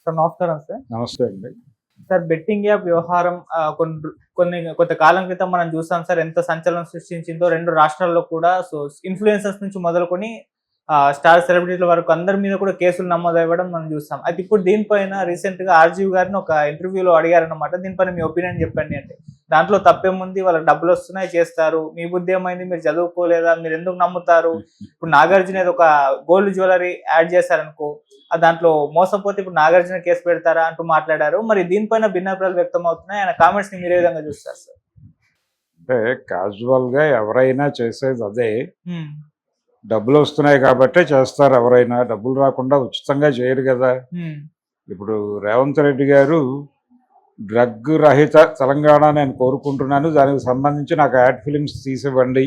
Sir నమస్కారం sir. నమస్తే అండి. సార్ బెట్టింగ్ యాప్ వ్యవహారం కొంతకాలం క్రితం మనం చూసాం సార్ ఎంత సంచలనం సృష్టించిందో 2 రాష్ట్రాల్లో కూడా. సో ఇన్‌ఫ్లుయెన్సర్స్ నుంచి మొదలుకొని స్టార్ సెలబ్రిటీల వరకు అందరి మీద కూడా కేసులు నమోదవ్వడం మనం చూస్తాం. అయితే ఇప్పుడు దీనిపైన రీసెంట్‌గా ఆర్‌జీవి గారిని ఒక ఇంటర్వ్యూలో అడిగారన్నమాట. దీనిపైన మీ ఒపీనియన్ చెప్పండి అంటే, దాంట్లో తప్పేముంది, వాళ్ళకి డబ్బులొస్తున్నాయి చేస్తారు. మీ బుద్ధి ఏమైంది, మీరు చదువుకోలేదా, మీరెందుకు నమ్ముతారు? ఇప్పుడు నాగార్జున ఏదో ఒక గోల్డ్ జ్యువెలరీ యాడ్ చేశారనుకో, దాంట్లో మోసపోతే ఇప్పుడు నాగార్జున కేసు పెడతారా అంటూ మాట్లాడారు. మరి దీనిపైన భిన్నాభిప్రాయాలు వ్యక్తం అవుతున్నాయి. ఆయన కామెంట్స్‌ని మీరు ఏ విధంగా చూస్తారు సార్? అంటే క్యాజువల్‌గా ఎవరైనా చేసేది అదే. హ్మ్. డబ్బులొస్తున్నాయి కాబట్టే చేస్తారు ఎవరైనా. డబ్బులు రాకుండా ఉచితంగా చేయరు గదా! హ్మ్. ఇప్పుడు రేవంత్ రెడ్డి గారు డ్రగ్ రహిత తెలంగాణ నేను కోరుకుంటున్నాను. దానికి సంబంధించి నాకు యాడ్ ఫిల్మ్స్ తీసివ్వండి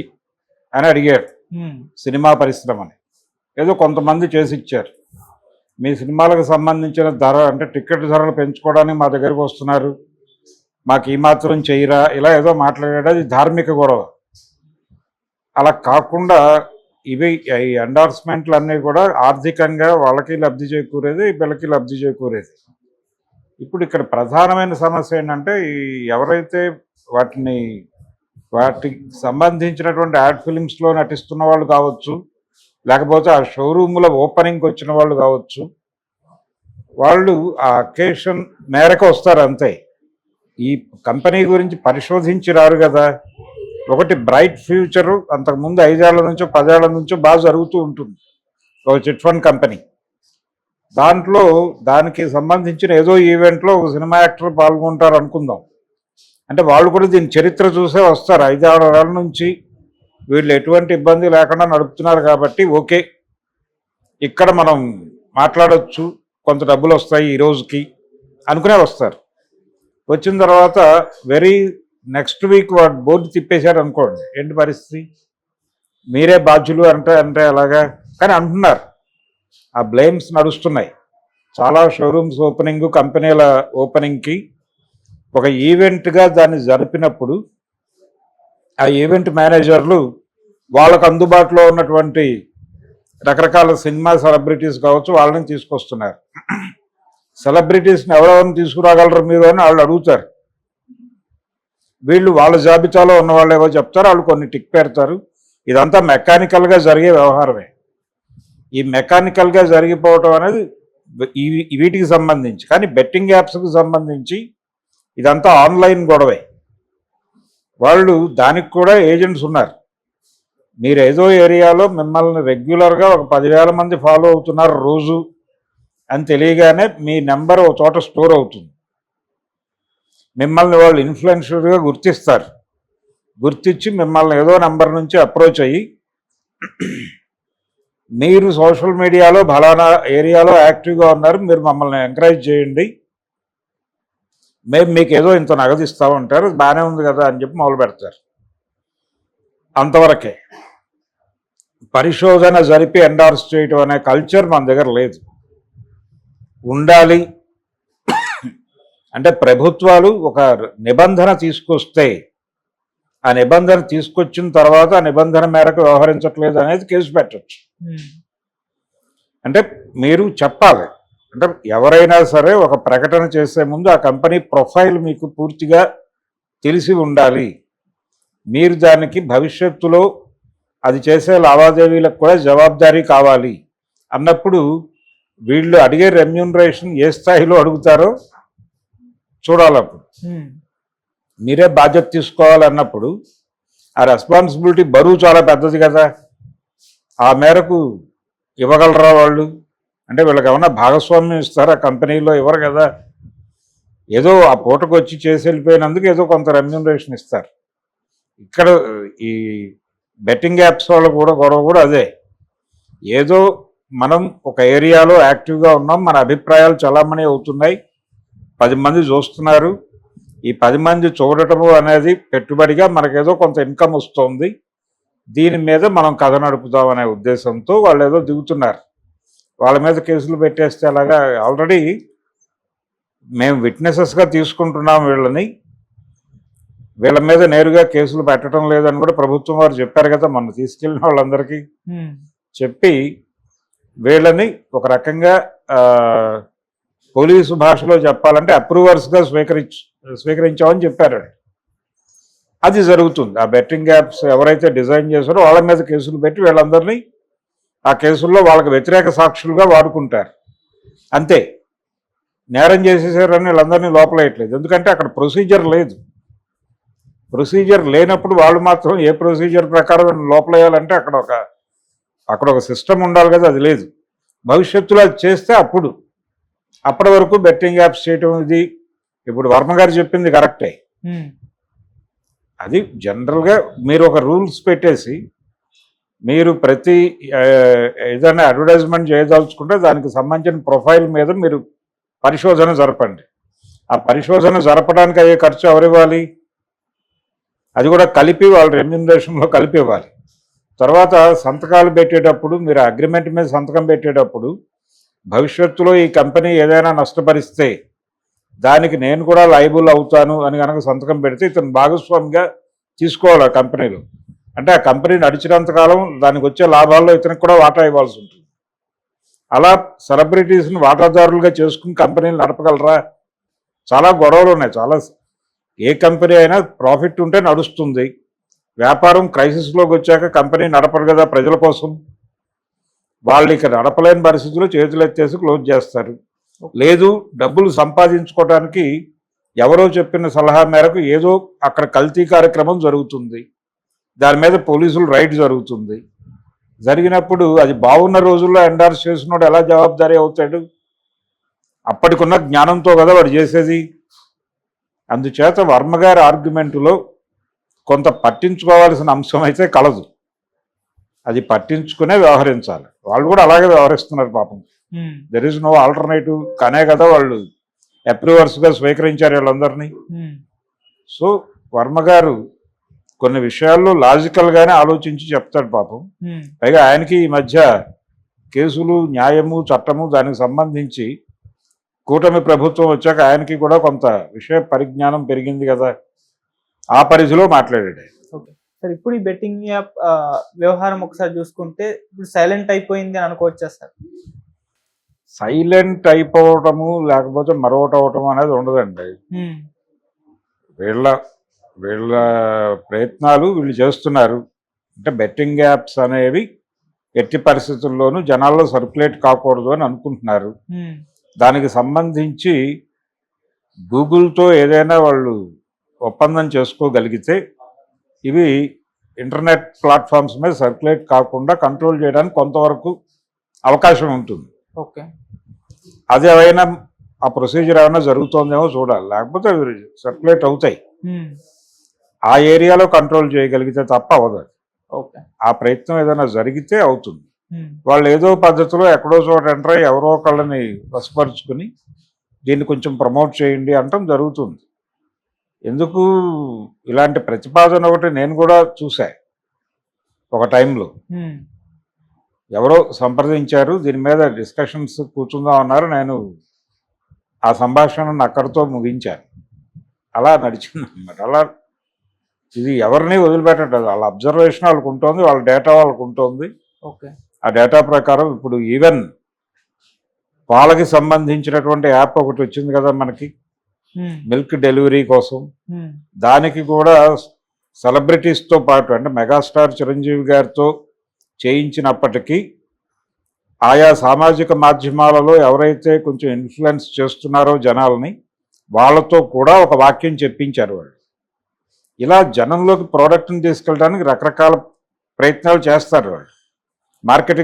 అని అడిగారు హ్మ్. సినిమా పరిశ్రమని. ఏదో కొంతమంది చేసిచ్చారు. మీ సినిమాలకు సంబంధించిన ధర అంటే టికెట్ ధరలు పెంచుకోవడానికి మా దగ్గరికి వస్తున్నారు. మాకు ఈ మాత్రం చెయ్యరా ఇలా ఏదో మాట్లాడాడు. అది ధార్మిక గొడవ. అలా కాకుండా ఇవి ఈ ఎండార్స్మెంట్లు అన్నీ కూడా ఆర్థికంగా వాళ్ళకి లబ్ధి చేకూరేది, వీళ్ళకి లబ్ధి చేకూరేది. ఇప్పుడు ఇక్కడ ప్రధానమైన సమస్య ఏంటంటే ఎవరైతే వాటికి సంబంధించినటువంటి యాడ్ ఫిలిమ్స్లో నటిస్తున్న వాళ్ళు కావచ్చు, లేకపోతే ఆ షోరూముల ఓపెనింగ్కి వచ్చిన వాళ్ళు కావచ్చు, వాళ్ళు ఆ అకేషన్ మేరకు వస్తారు అంతే. ఈ కంపెనీ గురించి పరిశోధించి రారు కదా. ఒకటి బ్రైట్ ఫ్యూచరు అంతకుముందు 5 ఏళ్ల నుంచో 10 ఏళ్ల నుంచో బాగా జరుగుతూ ఉంటుంది ఒక చిట్ ఫండ్ కంపెనీ. దాంట్లో దానికి సంబంధించిన ఏదో ఈవెంట్లో ఒక సినిమా యాక్టర్ పాల్గొంటారు అనుకుందాం. అంటే వాళ్ళు కూడా దీని చరిత్ర చూసే వస్తారు. 5-6 ఏళ్ల నుంచి వీళ్ళు ఎటువంటి ఇబ్బంది లేకుండా నడుపుతున్నారు కాబట్టి ఓకే, ఇక్కడ మనం మాట్లాడవచ్చు, కొంత డబ్బులు వస్తాయి ఈ రోజుకి అనుకునే వస్తారు. వచ్చిన తర్వాత నెక్స్ట్ వీక్ వాడు బోర్డు తిప్పేశారు అనుకోండి, ఏంటి పరిస్థితి? మీరే బాధ్యులు అంటే అలాగా కానీ అంటున్నారు. ఆ బ్లేమ్స్ నడుస్తున్నాయి. చాలా షోరూమ్స్ ఓపెనింగ్, కంపెనీల ఓపెనింగ్కి ఒక ఈవెంట్గా దాన్ని జరిపినప్పుడు ఆ ఈవెంట్ మేనేజర్లు వాళ్ళకు అందుబాటులో ఉన్నటువంటి రకరకాల సినిమా సెలబ్రిటీస్ కావచ్చు వాళ్ళని తీసుకొస్తున్నారు. సెలబ్రిటీస్ని ఎవరెవరిని తీసుకురాగలరు మీరు అని వాళ్ళు అడుగుతారు. వీళ్ళు వాళ్ళ జాబితాలో ఉన్న వాళ్ళు ఏవో చెప్తారు, వాళ్ళు కొన్ని టిక్ పెడతారు. ఇదంతా మెకానికల్గా జరిగే వ్యవహారమే. ఈ మెకానికల్గా జరిగిపోవటం అనేది వీటికి సంబంధించి. కానీ బెట్టింగ్ యాప్స్కి సంబంధించి ఇదంతా ఆన్లైన్ గొడవే. వాళ్ళు దానికి కూడా ఏజెంట్స్ ఉన్నారు. మీరు ఏదో ఏరియాలో మిమ్మల్ని రెగ్యులర్గా ఒక 10,000 మంది ఫాలో అవుతున్నారు రోజు అని తెలియగానే మీ నెంబర్ ఒక చోట స్టోర్ అవుతుంది. మిమ్మల్ని వాళ్ళు ఇన్ఫ్లుయెన్సర్గా గుర్తిస్తారు. గుర్తించి మిమ్మల్ని ఏదో నెంబర్ నుంచి అప్రోచ్ అయ్యి మీరు సోషల్ మీడియాలో ఫలానా ఏరియాలో యాక్టివ్గా ఉన్నారు, మీరు మమ్మల్ని ఎంకరేజ్ చేయండి, మేము మీకు ఏదో ఇంత నగదు ఇస్తామంటారు, బాగానే ఉంది కదా అని చెప్పి మొదలు పెడతారు. అంతవరకే. పరిశోధన జరిపి ఎండార్స్ చేయటం అనే కల్చర్ మన దగ్గర లేదు. ఉండాలి అంటే ప్రభుత్వాలు ఒక నిబంధన తీసుకొస్తే ఆ నిబంధన తీసుకొచ్చిన తర్వాత ఆ నిబంధన మేరకు వ్యవహరించట్లేదు అనేది కేసు పెట్టచ్చు. అంటే మీరు చెప్పాలి. అంటే ఎవరైనా సరే ఒక ప్రకటన చేసే ముందు ఆ కంపెనీ ప్రొఫైల్ మీకు పూర్తిగా తెలిసి ఉండాలి. మీరు దానికి భవిష్యత్తులో అది చేసే లావాదేవీలకు కూడా జవాబుదారీ కావాలి అన్నప్పుడు వీళ్ళు అడిగే రెమ్యూనరేషన్ ఏ స్థాయిలో అడుగుతారో చూడాలి. అప్పుడు మీరే బాధ్యత తీసుకోవాలన్నప్పుడు ఆ రెస్పాన్సిబిలిటీ బరువు చాలా పెద్దది కదా. ఆ మేరకు ఇవ్వగలరా వాళ్ళు? అంటే వీళ్ళకి ఏమన్నా భాగస్వామ్యం ఇస్తారా కంపెనీలో? ఇవ్వరు కదా. ఏదో ఆ పూటకు వచ్చి చేసి వెళ్ళిపోయినందుకు ఏదో కొంత రెమ్యూనరేషన్ ఇస్తారు. ఇక్కడ ఈ బెట్టింగ్ యాప్స్ వాళ్ళు కూడా గొడవ కూడా అదే. ఏదో మనం ఒక ఏరియాలో యాక్టివ్గా ఉన్నాం, మన అభిప్రాయాలు చలామణి అవుతున్నాయి, 10 మంది చూస్తున్నారు, ఈ 10 మంది చూడటము అనేది పెట్టుబడిగా మనకేదో కొంత ఇన్కమ్ వస్తుంది, దీని మీద మనం కథ నడుపుతాం అనే ఉద్దేశంతో వాళ్ళు ఏదో దిగుతున్నారు. వాళ్ళ మీద కేసులు పెట్టేస్తే అలాగా. ఆల్రెడీ మేము విట్నెసెస్గా తీసుకుంటున్నాం వీళ్ళ మీద నేరుగా కేసులు పెట్టడం లేదని కూడా ప్రభుత్వం వారు చెప్పారు కదా. మొన్న తీసుకెళ్ళిన వాళ్ళందరికీ చెప్పి వీళ్ళని ఒక రకంగా పోలీసు భాషలో చెప్పాలంటే అప్రూవర్స్గా స్వీకరించామని చెప్పారు. అది జరుగుతుంది. ఆ బెట్టింగ్ యాప్స్ ఎవరైతే డిజైన్ చేశారో వాళ్ళ మీద కేసులు పెట్టి వీళ్ళందరినీ ఆ కేసుల్లో వాళ్ళకి వ్యతిరేక సాక్షులుగా వాడుకుంటారు. అంతే, నేరం చేసేసారని వీళ్ళందరినీ లోపలేయట్లేదు. ఎందుకంటే అక్కడ ప్రొసీజర్ లేదు. ప్రొసీజర్ లేనప్పుడు వాళ్ళు మాత్రం ఏ ప్రొసీజర్ ప్రకారం లోపలేయాలంటే అక్కడ ఒక సిస్టమ్ ఉండాలి కదా, అది లేదు. భవిష్యత్తులో అది చేస్తే అప్పటి వరకు బెట్టింగ్ యాప్స్ చేయటం ఇది ఇప్పుడు వర్మ గారు చెప్పింది కరెక్టే. అది జనరల్గా మీరు ఒక రూల్స్ పెట్టేసి మీరు ప్రతి ఏదైనా అడ్వర్టైజ్మెంట్ చేయదలుచుకుంటే దానికి సంబంధించిన ప్రొఫైల్ మీద మీరు పరిశోధన జరపండి. ఆ పరిశోధన జరపడానికి అయ్యే ఖర్చు ఎవరివ్వాలి? అది కూడా కలిపి వాళ్ళ రెమ్యూనరేషన్లో కలిపి ఇవ్వాలి. తర్వాత సంతకాలు పెట్టేటప్పుడు మీరు అగ్రిమెంట్ మీద సంతకం పెట్టేటప్పుడు భవిష్యత్తులో ఈ కంపెనీ ఏదైనా నష్టపరిస్తే దానికి నేను కూడా లయబుల్ అవుతాను అని కనుక సంతకం పెడితే ఇతను భాగస్వామిగా తీసుకోవాలి ఆ కంపెనీలో. అంటే ఆ కంపెనీ నడిచినంతకాలం దానికి వచ్చే లాభాల్లో ఇతనికి కూడా వాటా ఇవ్వాల్సి ఉంటుంది. అలా సెలబ్రిటీస్ని వాటాదారులుగా చేసుకుని కంపెనీలు నడపగలరా? చాలా గొడవలు ఉన్నాయి. ఏ కంపెనీ అయినా ప్రాఫిట్ ఉంటే నడుస్తుంది. వ్యాపారం క్రైసిస్లోకి వచ్చాక కంపెనీ నడపరు కదా ప్రజల కోసం. వాళ్ళు ఇక నడపలేని పరిస్థితుల్లో చేతులు ఎత్తేసి క్లోజ్ చేస్తారు. లేదు, డబ్బులు సంపాదించుకోవడానికి ఎవరో చెప్పిన సలహా మేరకు ఏదో అక్కడ కల్తీ కార్యక్రమం జరుగుతుంది, దాని మీద పోలీసులు రైడ్ జరుగుతుంది. జరిగినప్పుడు అది బాగున్న రోజుల్లో ఎండార్స్ చేసినోడు ఎలా జవాబుదారీ అవుతాడు? అప్పటికున్న జ్ఞానంతో కదా వాడు చేసేది. అందుచేత వర్మ గారి ఆర్గ్యుమెంటులో కొంత పట్టించుకోవాల్సిన అంశం అయితే కలదు. అది పట్టించుకునే వ్యవహరించాలి. వాళ్ళు కూడా అలాగే వ్యవహరిస్తున్నారు పాపం. దెర్ ఈజ్ నో ఆల్టర్నేటివ్ కానే కదా వాళ్ళు అప్రూవర్స్గా స్వీకరించారు వీళ్ళందరినీ. సో వర్మ గారు కొన్ని విషయాల్లో లాజికల్గానే ఆలోచించి చెప్తాడు పాపం. పైగా ఆయనకి ఈ మధ్య కేసులు, న్యాయము, చట్టము దానికి సంబంధించి కూటమి ప్రభుత్వం వచ్చాక ఆయనకి కూడా కొంత విషయ పరిజ్ఞానం పెరిగింది కదా, ఆ పరిధిలో మాట్లాడాడు. ఓకే సార్, ఇప్పుడు ఈ బెట్టింగ్ యాప్ వ్యవహారం ఒకసారి చూసుకుంటే ఇప్పుడు సైలెంట్ అయిపోయింది అని అనుకోవచ్చా సార్? సైలెంట్ అయిపోవటము లేకపోతే మరొకటి అవటం అనేది ఉండదండి. వీళ్ళ ప్రయత్నాలు వీళ్ళు చేస్తున్నారు. అంటే బెట్టింగ్ యాప్స్ అనేవి ఎట్టి పరిస్థితుల్లోనూ జనాల్లో సర్క్యులేట్ కాకూడదు అని అనుకుంటున్నారు. దానికి సంబంధించి గూగుల్తో ఏదైనా వాళ్ళు ఒప్పందం చేసుకోగలిగితే ఇవి ఇంటర్నెట్ ప్లాట్ఫామ్స్ మీద సర్క్యులేట్ కాకుండా కంట్రోల్ చేయడానికి కొంతవరకు అవకాశం ఉంటుంది. ఓకే, అది ఏమైనా ఆ ప్రొసీజర్ ఏమైనా జరుగుతుందేమో చూడాలి, లేకపోతే అవి సర్క్యులేట్ అవుతాయి. ఆ ఏరియాలో కంట్రోల్ చేయగలిగితే తప్ప అవ్వదు. ఓకే, ఆ ప్రయత్నం ఏదైనా జరిగితే అవుతుంది. వాళ్ళు ఏదో పద్ధతిలో ఎక్కడో చోట ఎంటర్ అయ్యి ఎవరో ఒకళ్ళని వశపరుచుకుని దీన్ని కొంచెం ప్రమోట్ చేయండి అంటాం జరుగుతుంది. ఎందుకు ఇలాంటి ప్రతిపాదన ఒకటి నేను కూడా చూసా ఒక టైంలో. ఎవరో సంప్రదించారు, దీని మీద డిస్కషన్స్ కూర్చుందాం అన్నారు. నేను ఆ సంభాషణను అక్కడితో ముగించాను. అలా నడిచింది అన్నమాట. అలా ఇది ఎవరిని వదిలిపెట్టట్లేదు. వాళ్ళ అబ్జర్వేషన్ వాళ్ళకు ఉంటుంది, వాళ్ళ డేటా వాళ్ళకు ఉంటుంది. ఓకే, ఆ డేటా ప్రకారం ఇప్పుడు ఈవెన్ పాలకి సంబంధించినటువంటి యాప్ ఒకటి వచ్చింది కదా మనకి, మిల్క్ డెలివరీ కోసం. దానికి కూడా సెలబ్రిటీస్తో పాటు అంటే మెగాస్టార్ చిరంజీవి గారితో చేయించినప్పటికీ ఆయా సామాజిక మాధ్యమాలలో ఎవరైతే కొంచెం ఇన్ఫ్లుయెన్స్ చేస్తున్నారో జనాలని, వాళ్ళతో కూడా ఒక వాక్యం చెప్పించారు వాళ్ళు. ఇలా జనంలోకి ప్రోడక్ట్ని తీసుకెళ్ళడానికి రకరకాల ప్రయత్నాలు చేస్తారు వాళ్ళు. మార్కెటింగ్